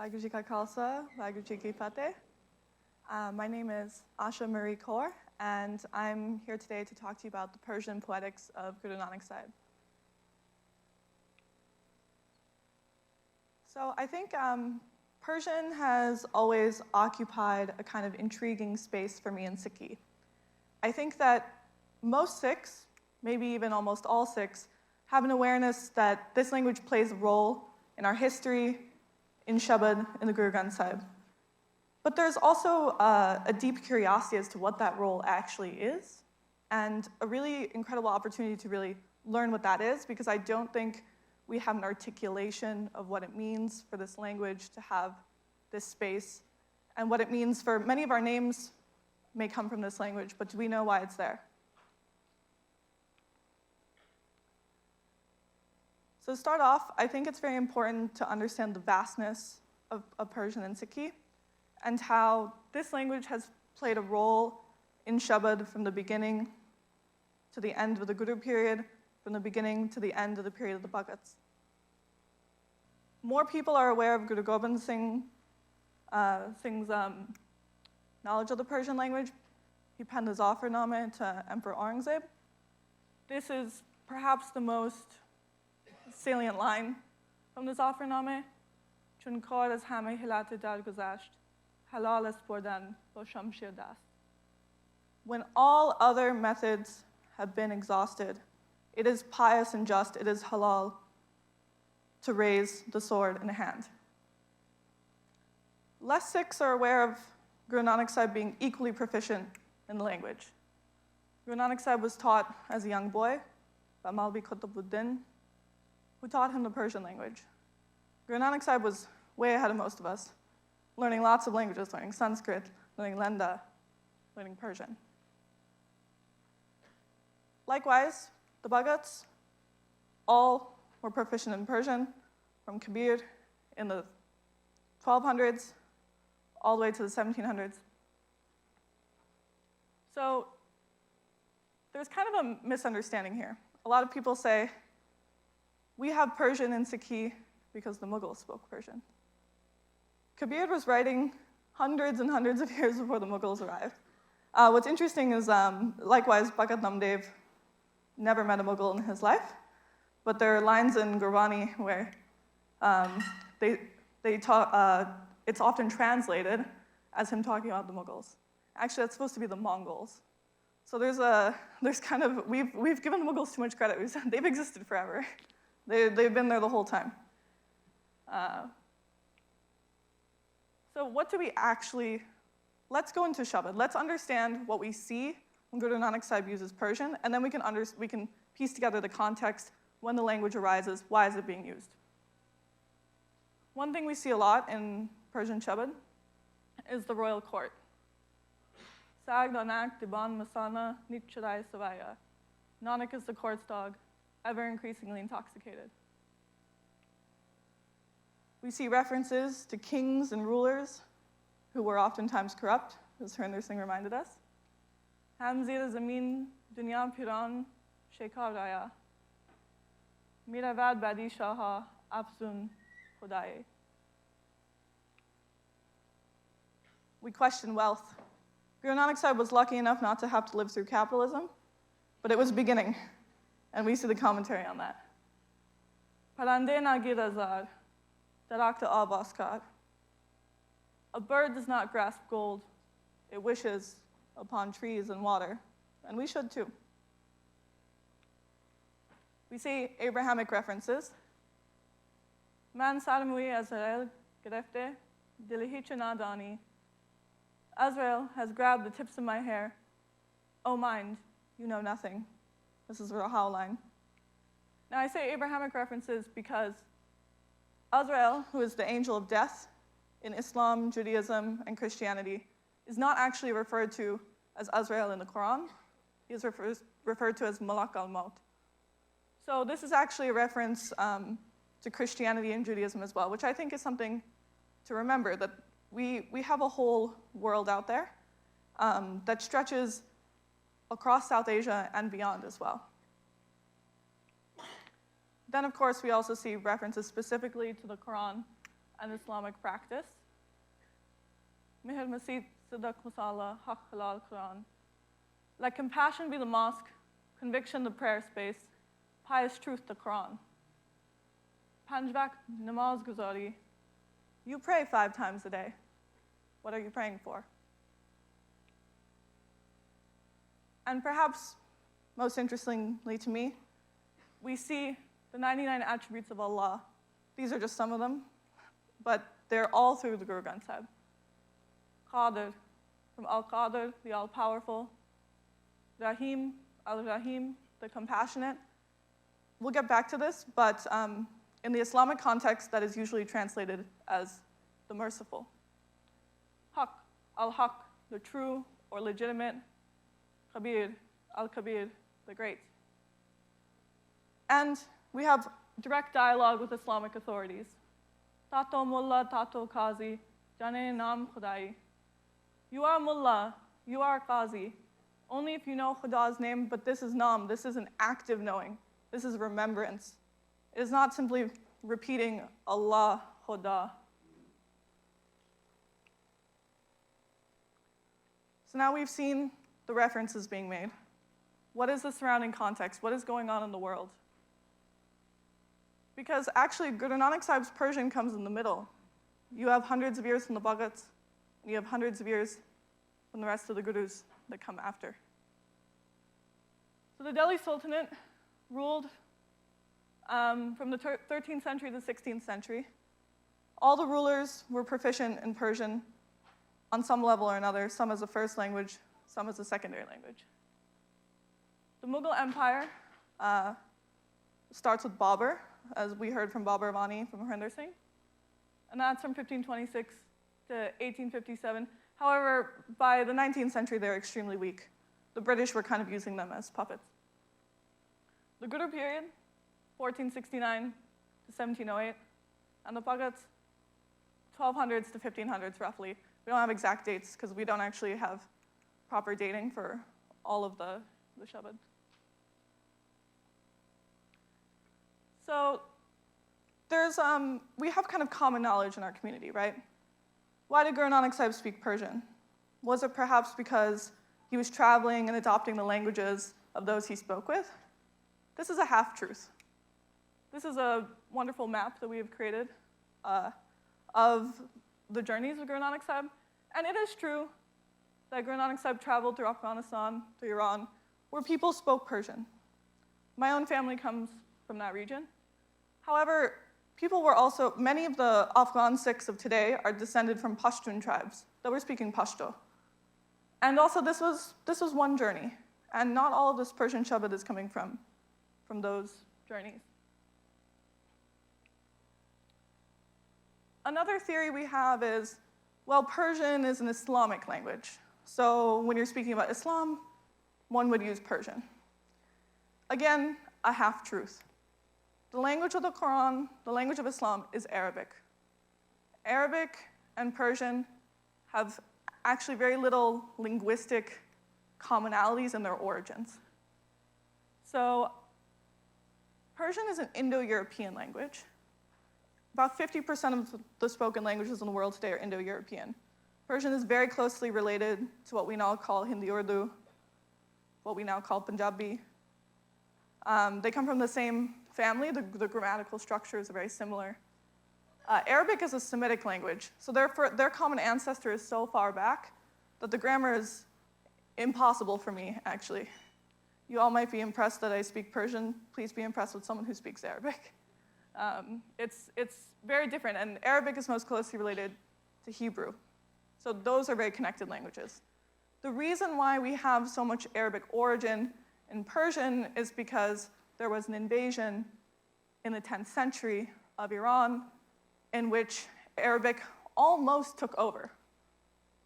Waheguru Ji Ka Khalsa, Waheguru Ji Ki Fateh. My name is Asha Marie Kaur, and I'm here today to talk to you about the Persian poetics of Guru Nanak Sahib. So I think Persian has always occupied a kind of intriguing space for me in Sikhi. I think that most Sikhs, maybe even almost all Sikhs, have an awareness that this language plays a role in our history, in Sabad, in the Guru Granth Sahib. But there's also a deep curiosity as to what that role actually is, and a really incredible opportunity to really learn what that is, because I don't think we have an articulation of what it means for this language to have this space, and what it means for many of our names may come from this language, but do we know why it's there? So to start off, I think it's very important to understand the vastness of Persian and Sikhi, and how this language has played a role in Sabad from the beginning to the end of the Guru period, from the beginning to the end of the period of the Bhagats. More people are aware of Guru Gobind Singh's knowledge of the Persian language. He penned the Zafarnama to Emperor Aurangzeb. This is perhaps the most salient line from the Zafarnama. Chun kar az hame hilat dar guzasht, halal est burdan ba shamshir dast. When all other methods have been exhausted, it is pious and just, it is halal to raise the sword in a hand. Less Sikhs are aware of Guru Nanak Sahib being equally proficient in the language. Guru Nanak Sahib was taught as a young boy by Maulvi Qutbuddin, who taught him the Persian language. Guru Nanak Sahib was way ahead of most of us, learning lots of languages, learning Sanskrit, learning Lenda, learning Persian. Likewise, the Bhagats all were proficient in Persian, from Kabir in the 1200s all the way to the 1700s. So there's kind of a misunderstanding here. A lot of people say, we have Persian in Sikhi because the Mughals spoke Persian. Kabir was writing hundreds and hundreds of years before the Mughals arrived. What's interesting is, likewise, Bhagat Namdev never met a Mughal in his life, but there are lines in Gurbani where they talk, it's often translated as him talking about the Mughals. Actually, that's supposed to be the Mongols. So there's kind of, we've given the Mughals too much credit. We've said they've existed forever. They've been there the whole time. So what do we actually, let's go into Sabad. Let's understand what we see when Guru Nanak Sahib uses Persian, and then we can piece together the context, when the language arises, why is it being used. One thing we see a lot in Persian Sabad is the royal court. Sag Nanak Diban Masana Nitcharai Savaya. Nanak is the court's dog, ever increasingly intoxicated. We see references to kings and rulers who were oftentimes corrupt, as Harinder Singh reminded us. Hamzir Zamin Dunya Piran Shekar Raya. Miravad Badi Shaha Afzun Khudaye. We question wealth. Guru Nanak Sahib was lucky enough not to have to live through capitalism, but it was beginning, and we see the commentary on that. Parande Nagir Azar, Darakta Abaskar. A bird does not grasp gold, it wishes upon trees and water, and we should too. We see Abrahamic references. Man Saramui Azrael Gerefte, Dilihi Chanadani. Azrael has grabbed the tips of my hair. O mind, you know nothing. This is the Rahal line. Now I say Abrahamic references because Azrael, who is the angel of death in Islam, Judaism, and Christianity, is not actually referred to as Azrael in the Quran. He is referred to as Malak al-Maut. So this is actually a reference to Christianity and Judaism as well, which I think is something to remember, that we have a whole world out there that stretches across South Asia and beyond as well. Then, of course, we also see references specifically to the Quran and Islamic practice. Meher Masjid Sidaq Musalla Haq Halal Quran. Let compassion be the mosque, conviction the prayer space, pious truth the Quran. Panjvak namaz guzari. You pray 5 times a day. What are you praying for? And perhaps most interestingly to me, we see the 99 attributes of Allah. These are just some of them, but they're all through the Guru Granth Sahib. Qadir, from Al-Qadir, the all-powerful. Rahim, Al-Rahim, the compassionate. We'll get back to this, but in the Islamic context, that is usually translated as the merciful. Haq, Al-Haq, the true or legitimate. Kabir, Al-Kabir, the great. And we have direct dialogue with Islamic authorities. Tato Mullah, Tato Qazi, Jane Naam Khudai. You are Mullah, you are Qazi, only if you know Khuda's name, but this is Naam, this is an active knowing. This is remembrance. It is not simply repeating Allah, Khuda. So now we've seen the references being made. What is the surrounding context? What is going on in the world? Because actually, Guru Nanak Sahib's Persian comes in the middle. You have hundreds of years from the Bhagats, and you have hundreds of years from the rest of the Gurus that come after. So the Delhi Sultanate ruled from the 13th century to the 16th century. All the rulers were proficient in Persian on some level or another, some as a first language, some as a secondary language. The Mughal Empire starts with Babur, as we heard from Babur Vani from Harinder Singh, and that's from 1526 to 1857. However, by the 19th century, they're extremely weak. The British were kind of using them as puppets. The Guru period, 1469 to 1708, and the Bhagats, 1200s to 1500s roughly. We don't have exact dates because we don't actually have proper dating for all of the Shabad. So we have kind of common knowledge in our community, right? Why did Guru Nanak Sahib speak Persian? Was it perhaps because he was traveling and adopting the languages of those he spoke with? This is a half-truth. This is a wonderful map that we have created of the journeys of Guru Nanak Sahib. And it is true that Guru Nanak Sahib traveled through Afghanistan, through Iran, where people spoke Persian. My own family comes from that region. However, many of the Afghan Sikhs of today are descended from Pashtun tribes that were speaking Pashto. And also this was one journey, and not all of this Persian Shabad is coming from those journeys. Another theory we have is, well, Persian is an Islamic language. So when you're speaking about Islam, one would use Persian. Again, a half-truth. The language of the Quran, the language of Islam, is Arabic. Arabic and Persian have actually very little linguistic commonalities in their origins. So Persian is an Indo-European language. About 50% of the spoken languages in the world today are Indo-European. Persian is very closely related to what we now call Hindi Urdu, what we now call Punjabi. They come from the same family. The grammatical structures are very similar. Arabic is a Semitic language, so therefore their common ancestor is so far back that the grammar is impossible for me, actually. You all might be impressed that I speak Persian. Please be impressed with someone who speaks Arabic. It's very different, and Arabic is most closely related to Hebrew. So those are very connected languages. The reason why we have so much Arabic origin in Persian is because there was an invasion in the 10th century of Iran in which Arabic almost took over,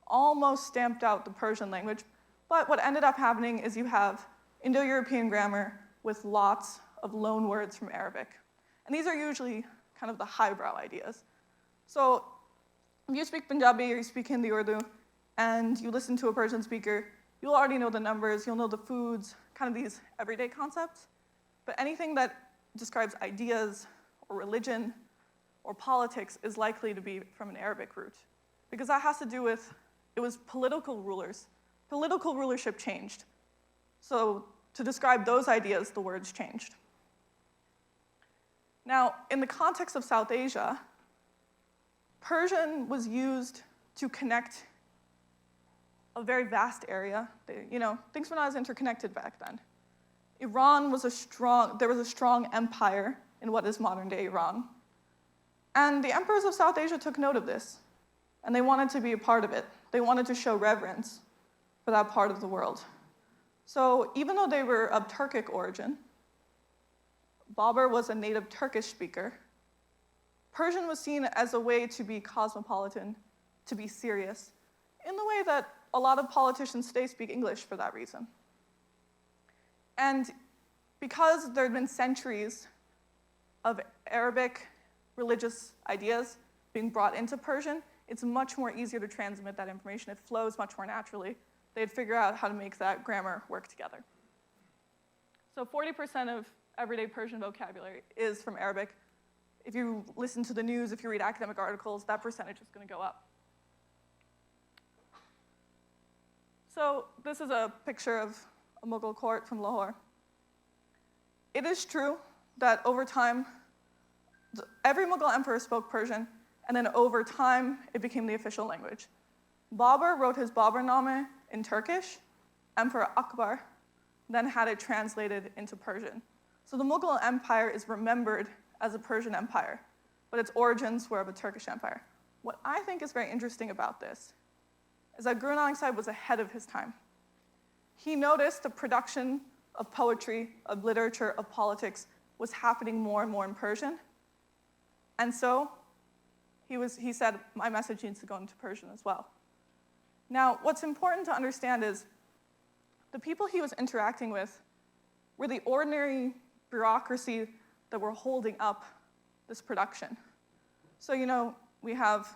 almost stamped out the Persian language. But what ended up happening is you have Indo-European grammar with lots of loan words from Arabic. And these are usually kind of the highbrow ideas. So if you speak Punjabi or you speak Hindi Urdu and you listen to a Persian speaker, you'll already know the numbers, you'll know the foods, kind of these everyday concepts. But anything that describes ideas or religion or politics is likely to be from an Arabic root, because that has to do with, it was political rulers. Political rulership changed. So to describe those ideas, the words changed. Now, in the context of South Asia, Persian was used to connect a very vast area. Things were not as interconnected back then. Iran was there was a strong empire in what is modern-day Iran. And the emperors of South Asia took note of this, and they wanted to be a part of it. They wanted to show reverence for that part of the world. So even though they were of Turkic origin, Babur was a native Turkish speaker. Persian was seen as a way to be cosmopolitan, to be serious, in the way that a lot of politicians today speak English for that reason. And because there had been centuries of Arabic religious ideas being brought into Persian, it's much more easier to transmit that information. It flows much more naturally. They'd figure out how to make that grammar work together. So 40% of everyday Persian vocabulary is from Arabic. If you listen to the news, if you read academic articles, that percentage is going to go up. So this is a picture of a Mughal court from Lahore. It is true that over time, every Mughal emperor spoke Persian, and then over time, it became the official language. Babur wrote his Baburname in Turkish. Emperor Akbar then had it translated into Persian. So the Mughal Empire is remembered as a Persian empire, but its origins were of a Turkish empire. What I think is very interesting about this is that Guru Nanak Sahib was ahead of his time. He noticed the production of poetry, of literature, of politics was happening more and more in Persian. And so he said, my message needs to go into Persian as well. Now, what's important to understand is the people he was interacting with were the ordinary bureaucracy that were holding up this production. So, you have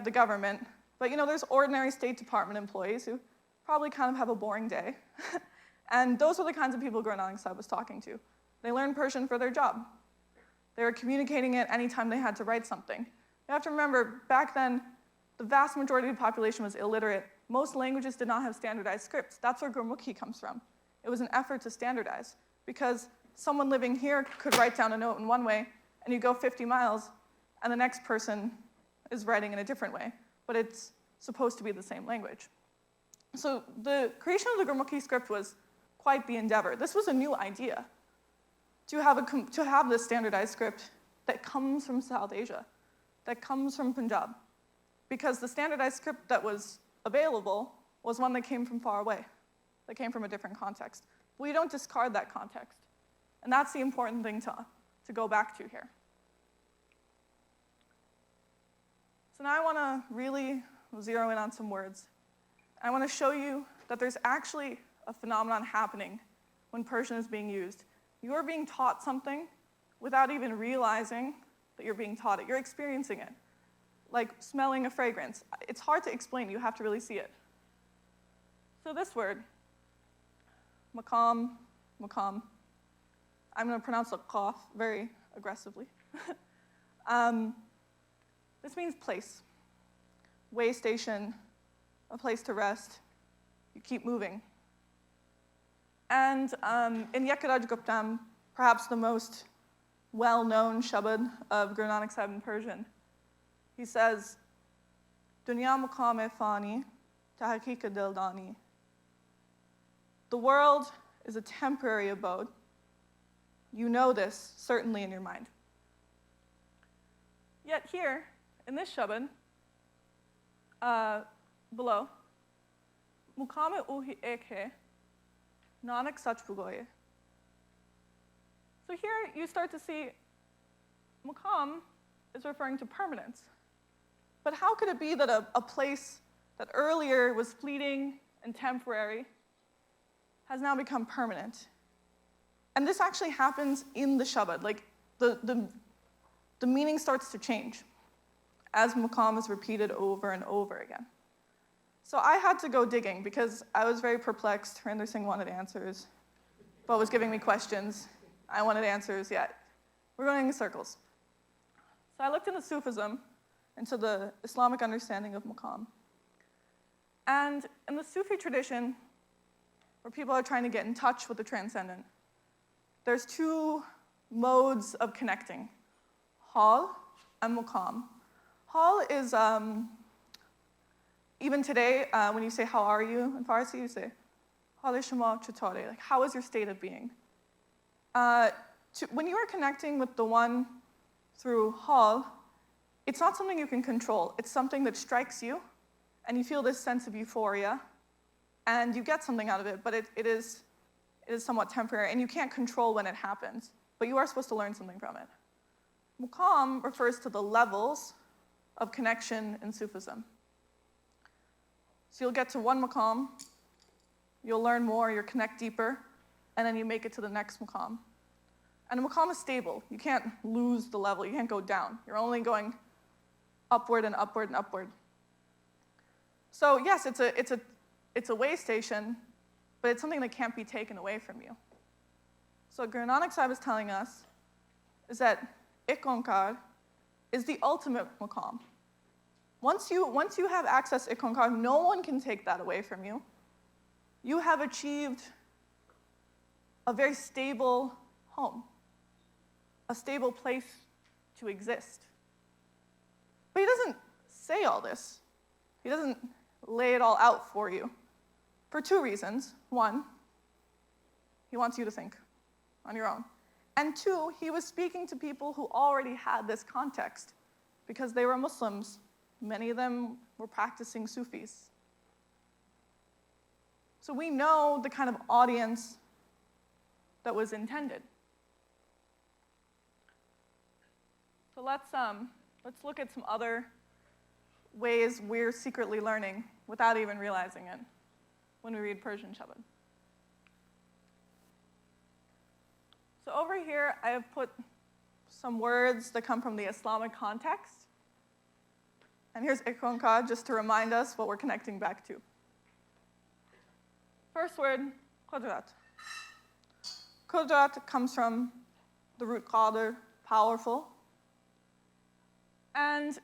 the government, but there's ordinary State Department employees who probably kind of have a boring day. And those are the kinds of people Guru Nanak Sahib was talking to. They learned Persian for their job. They were communicating it anytime they had to write something. You have to remember, back then, the vast majority of the population was illiterate. Most languages did not have standardized scripts. That's where Gurmukhi comes from. It was an effort to standardize, because someone living here could write down a note in one way, and you go 50 miles, and the next person is writing in a different way, but it's supposed to be the same language. So the creation of the Gurmukhi script was quite the endeavor. This was a new idea, to have this standardized script that comes from South Asia, that comes from Punjab, because the standardized script that was available was one that came from far away, that came from a different context. But we don't discard that context, and that's the important thing to go back to here. So now I want to really zero in on some words. I want to show you that there's actually a phenomenon happening when Persian is being used. You're being taught something without even realizing that you're being taught it. You're experiencing it, like smelling a fragrance. It's hard to explain. You have to really see it. So this word, maqam. I'm going to pronounce the qaf very aggressively. This means place, way station, a place to rest. You keep moving. And in Yekaraj Guptam, perhaps the most well-known Sabad of Guru Nanak Sahib in Persian, he says, Dunya maqam fani, tahqiq dildani. The world is a temporary abode. You know this, certainly in your mind. Yet here, in this Shabad, below, Mukame uhi ek hai, Nanak sach bugoye. So here you start to see Mukam is referring to permanence. But how could it be that a place that earlier was fleeting and temporary has now become permanent? And this actually happens in the Shabad. Like the meaning starts to change as Mukam is repeated over and over again. So I had to go digging because I was very perplexed. Harinder Singh wanted answers, but was giving me questions. I wanted answers, yet we're going in circles. So I looked into Sufism, into the Islamic understanding of maqam. And in the Sufi tradition, where people are trying to get in touch with the transcendent, there's two modes of connecting, hal and maqam. Hal is, even today, when you say, how are you in Farsi, you say, hal shama chatare, like, how is your state of being? When you are connecting with the one through hal, it's not something you can control. It's something that strikes you, and you feel this sense of euphoria, and you get something out of it, but it is somewhat temporary, and you can't control when it happens, but you are supposed to learn something from it. Maqam refers to the levels of connection in Sufism. So you'll get to one maqam, you'll learn more, you'll connect deeper, and then you make it to the next maqam. And a maqam is stable. You can't lose the level, you can't go down. You're only going upward and upward and upward. So yes, it's a way station, but it's something that can't be taken away from you. So what Guru Nanak Sahib is telling us is that Ik Onkar is the ultimate maqam. Once you have access to Ik Onkar, no one can take that away from you. You have achieved a very stable home, a stable place to exist. But he doesn't say all this. He doesn't lay it all out for you for two reasons. One, he wants you to think on your own. And two, he was speaking to people who already had this context because they were Muslims. Many of them were practicing Sufis. So we know the kind of audience that was intended. So let's look at some other ways we're secretly learning without even realizing it when we read Persian Sabad. So over here, I have put some words that come from the Islamic context. And here's Ik Onkar, just to remind us what we're connecting back to. First word, Qudrat. Qudrat comes from the root qadr, powerful. And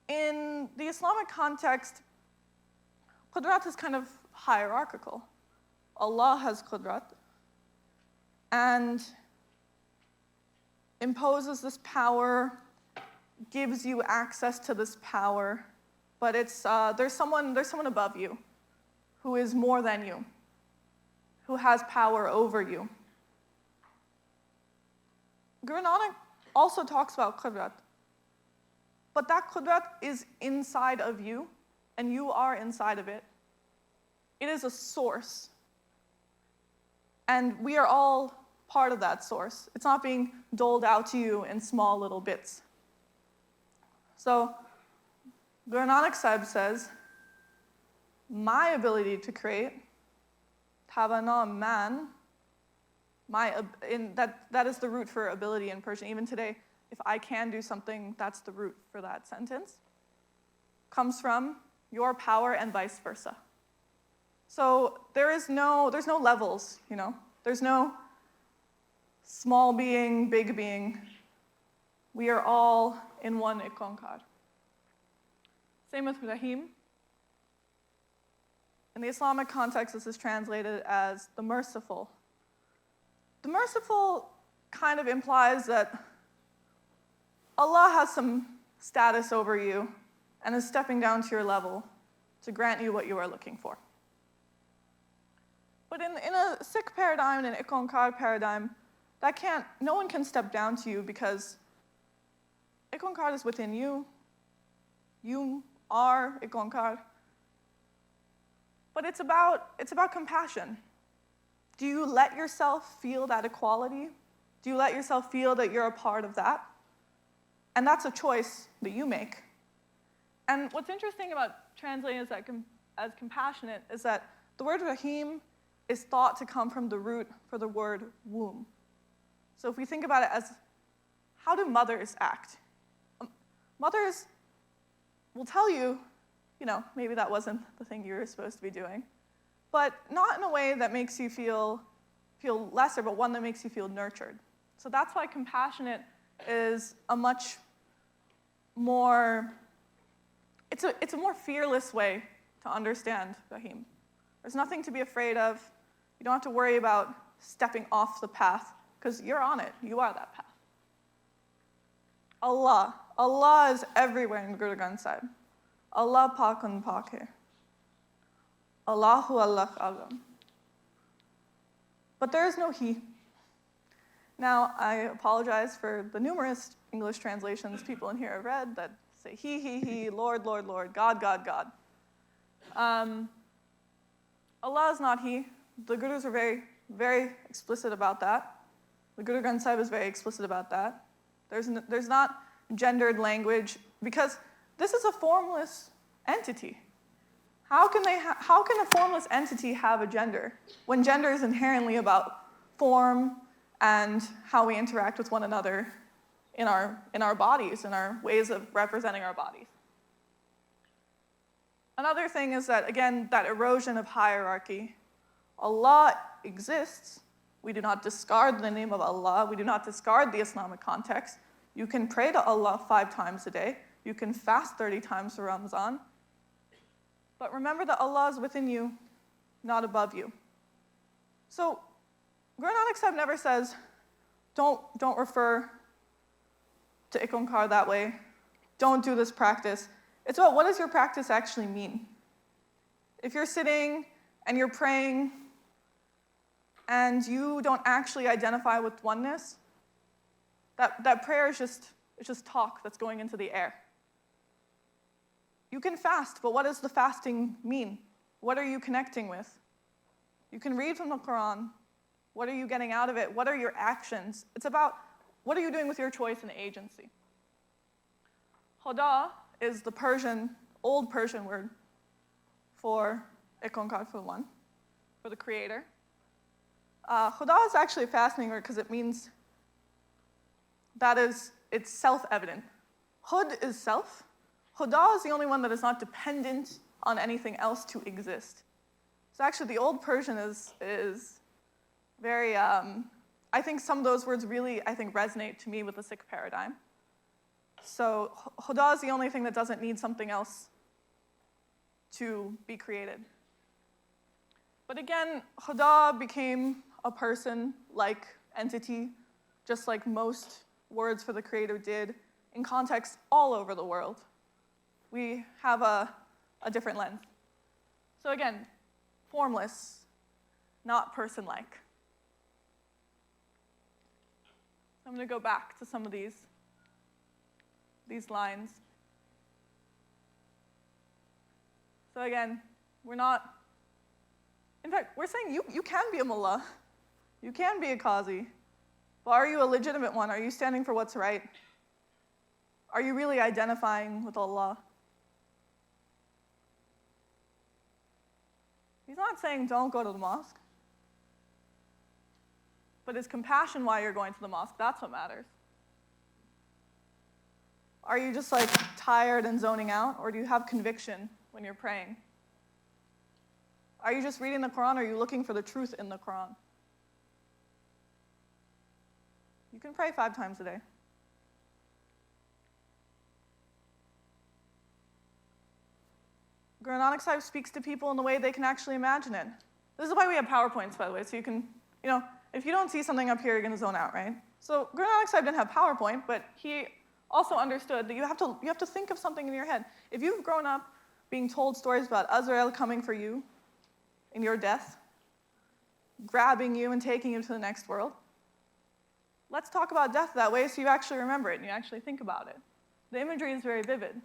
in the Islamic context, Qudrat is kind of hierarchical. Allah has Qudrat and imposes this power, gives you access to this power, but there's someone above you who is more than you, who has power over you. Guru Nanak also talks about Qudrat, but that Qudrat is inside of you, and you are inside of it. It is a source, and we are all part of that source. It's not being doled out to you in small little bits. So Guru Nanak Sahib says, my ability to create, Tavana man, that is the root for ability in Persian. Even today, if I can do something, that's the root for that sentence, comes from your power and vice versa. So there's no levels, you know. There's no small being, big being. We are all in one Ik Onkar. Same with Rahim. In the Islamic context, this is translated as the merciful. The merciful kind of implies that Allah has some status over you and is stepping down to your level to grant you what you are looking for. But in a Sikh paradigm, in an Ik Onkar paradigm, no one can step down to you because Ik Onkar is within you. You are Ik Onkar. But it's about compassion. Do you let yourself feel that equality? Do you let yourself feel that you're a part of that? And that's a choice that you make. And what's interesting about translating as compassionate is that the word Rahim is thought to come from the root for the word womb. So if we think about it as, how do mothers act? Mothers will tell you, maybe that wasn't the thing you were supposed to be doing, but not in a way that makes you feel lesser, but one that makes you feel nurtured. So that's why compassionate is a much more, it's a more fearless way to understand Rahim. There's nothing to be afraid of. You don't have to worry about stepping off the path, because you're on it. You are that path. Allah. Allah is everywhere in Guru Granth Sahib. Allah Pakun Pak hai. Allahu Allah Agam. But there is no He. Now, I apologize for the numerous English translations people in here have read that say He, Lord, Lord, Lord, God, God, God. Allah is not He. The Gurus are very, very explicit about that. The Guru Granth Sahib is very explicit about that. There's not gendered language, because this is a formless entity. How can a formless entity have a gender when gender is inherently about form and how we interact with one another in our bodies, in our ways of representing our bodies? Another thing is that, again, that erosion of hierarchy. Allah exists. We do not discard the name of Allah. We do not discard the Islamic context. You can pray to Allah 5 times a day. You can fast 30 times for Ramadan. But remember that Allah is within you, not above you. So Guru Nanak Sahib never says, don't refer to Ikonkar that way. Don't do this practice. It's about, what does your practice actually mean? If you're sitting and you're praying and you don't actually identify with oneness, that prayer is just talk that's going into the air. You can fast, but what does the fasting mean? What are you connecting with? You can read from the Quran. What are you getting out of it? What are your actions? It's about, what are you doing with your choice and agency? Khuda is the old Persian word for Ikonkar, for one, for the creator. Khuda is actually a fascinating word because it means it's self-evident. Khud is self. Khuda is the only one that is not dependent on anything else to exist. So actually the old Persian is very, I think some of those words really, resonate to me with the Sikh paradigm. So Khuda is the only thing that doesn't need something else to be created. But again, Khuda became a person-like entity, just like most words for the creator did, in contexts all over the world. We have a different lens. So again, formless, not person-like. I'm going to go back to some of these lines. So again, we're saying you can be a mullah, you can be a qazi, but are you a legitimate one? Are you standing for what's right? Are you really identifying with Allah? He's not saying don't go to the mosque, but is compassion why you're going to the mosque? That's what matters. Are you just like tired and zoning out, or do you have conviction when you're praying? Are you just reading the Quran, or are you looking for the truth in the Quran? You can pray 5 times a day. Guru Nanak Sahib speaks to people in the way they can actually imagine it. This is why we have PowerPoints, by the way, so you can, if you don't see something up here, you're going to zone out, right? So Guru Nanak Sahib didn't have PowerPoint, but he also understood that you have to think of something in your head. If you've grown up being told stories about Azrael coming for you in your death, grabbing you and taking you to the next world, let's talk about death that way so you actually remember it and you actually think about it. The imagery is very vivid.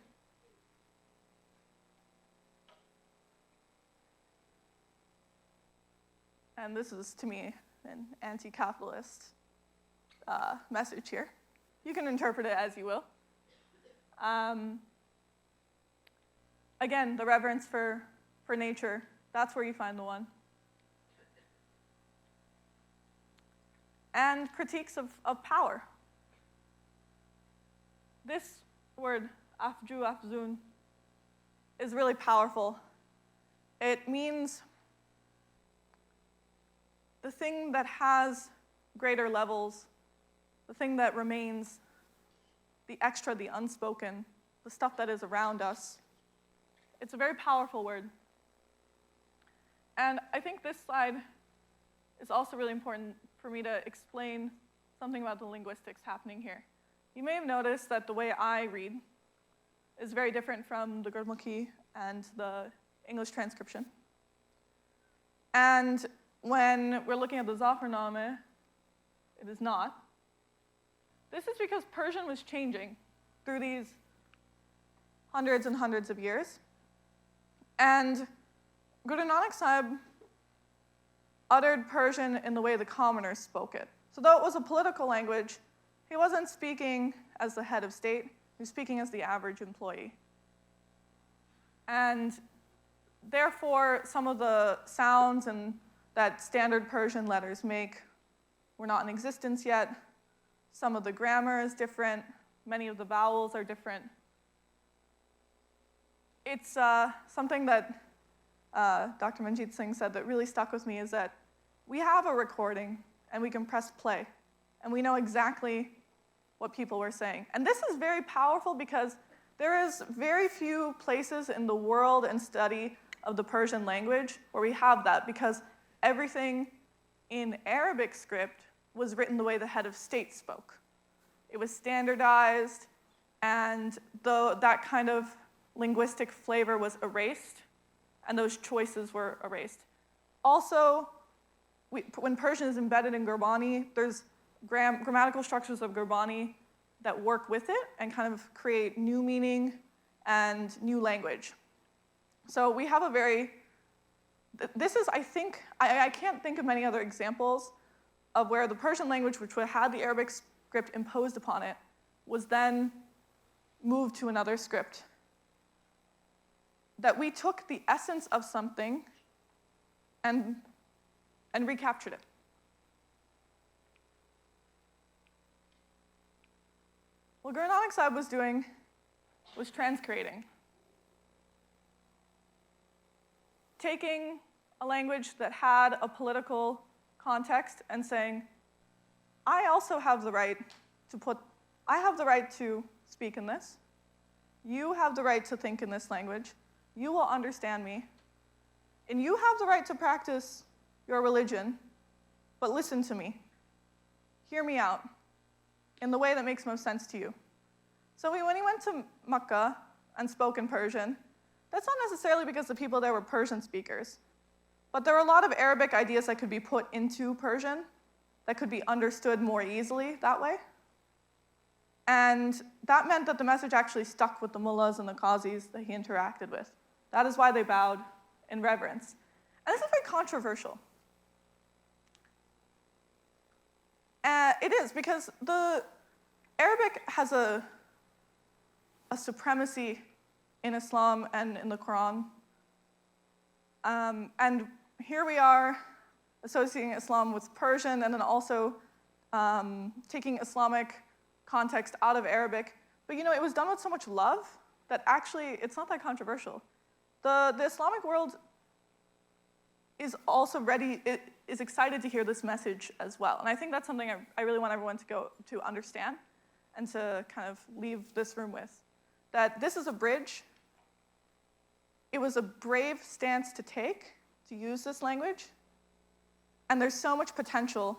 And this is, to me, an anti-capitalist message here. You can interpret it as you will. Again, the reverence for nature, that's where you find the one. And critiques of power. This word, afju, afzun, is really powerful. It means the thing that has greater levels, the thing that remains, the extra, the unspoken, the stuff that is around us. It's a very powerful word. And I think this slide is also really important for me to explain something about the linguistics happening here. You may have noticed that the way I read is very different from the Gurmukhi and the English transcription. And when we're looking at the Zafarnameh, it is not. This is because Persian was changing through these hundreds and hundreds of years. And Guru Nanak Sahib uttered Persian in the way the commoners spoke it. So though it was a political language, he wasn't speaking as the head of state, he was speaking as the average employee. And therefore, some of the sounds that standard Persian letters make were not in existence yet. Some of the grammar is different. Many of the vowels are different. It's something that Dr. Manjeet Singh said that really stuck with me is that we have a recording and we can press play and we know exactly what people were saying. And this is very powerful because there is very few places in the world and study of the Persian language where we have that, because everything in Arabic script was written the way the head of state spoke. It was standardized, and that kind of linguistic flavor was erased, and those choices were erased. Also, when Persian is embedded in Gurbani, there's grammatical structures of Gurbani that work with it and kind of create new meaning and new language. So we have this is, I think, I can't think of many other examples of where the Persian language, which had the Arabic script imposed upon it, was then moved to another script. That we took the essence of something and recaptured it. What Guru Nanak Sahib was doing was transcreating. Taking a language that had a political context and saying, I also have the right to speak in this. You have the right to think in this language. You will understand me. And you have the right to practice your religion, but listen to me. Hear me out in the way that makes most sense to you. So when he went to Makkah and spoke in Persian, that's not necessarily because the people there were Persian speakers, but there were a lot of Arabic ideas that could be put into Persian that could be understood more easily that way. And that meant that the message actually stuck with the mullahs and the qazis that he interacted with. That is why they bowed in reverence. And this is very controversial. It is, because the Arabic has a supremacy in Islam and in the Quran. And here we are associating Islam with Persian and then also taking Islamic context out of Arabic. But it was done with so much love that actually it's not that controversial. The Islamic world is also is excited to hear this message as well. And I think that's something I really want everyone to understand and to kind of leave this room with. That this is a bridge. It was a brave stance to take, to use this language. And there's so much potential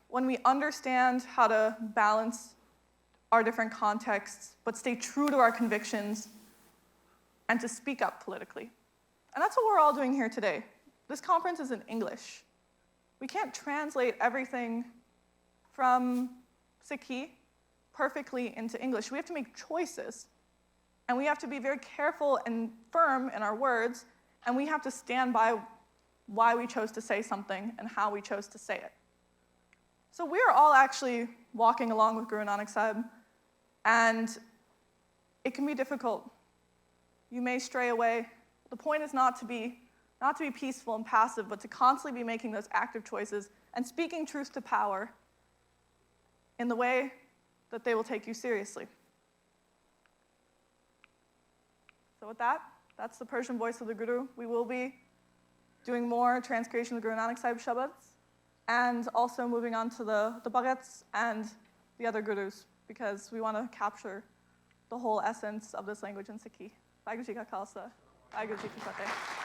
when we understand how to balance our different contexts, but stay true to our convictions and to speak up politically. And that's what we're all doing here today. This conference is in English. We can't translate everything from Sikhi perfectly into English. We have to make choices. And we have to be very careful and firm in our words, and we have to stand by why we chose to say something and how we chose to say it. So we are all actually walking along with Guru Nanak Sahib, and it can be difficult. You may stray away. The point is not to be peaceful and passive, but to constantly be making those active choices and speaking truth to power in the way that they will take you seriously. So with that, that's the Persian voice of the Guru. We will be doing more transcreation of the Guru Nanak Sahib Shabads, and also moving on to the Bhagats and the other Gurus, because we want to capture the whole essence of this language in Sikhi. Waheguru Ji Ka Khalsa, Waheguru Ji Ki Fateh.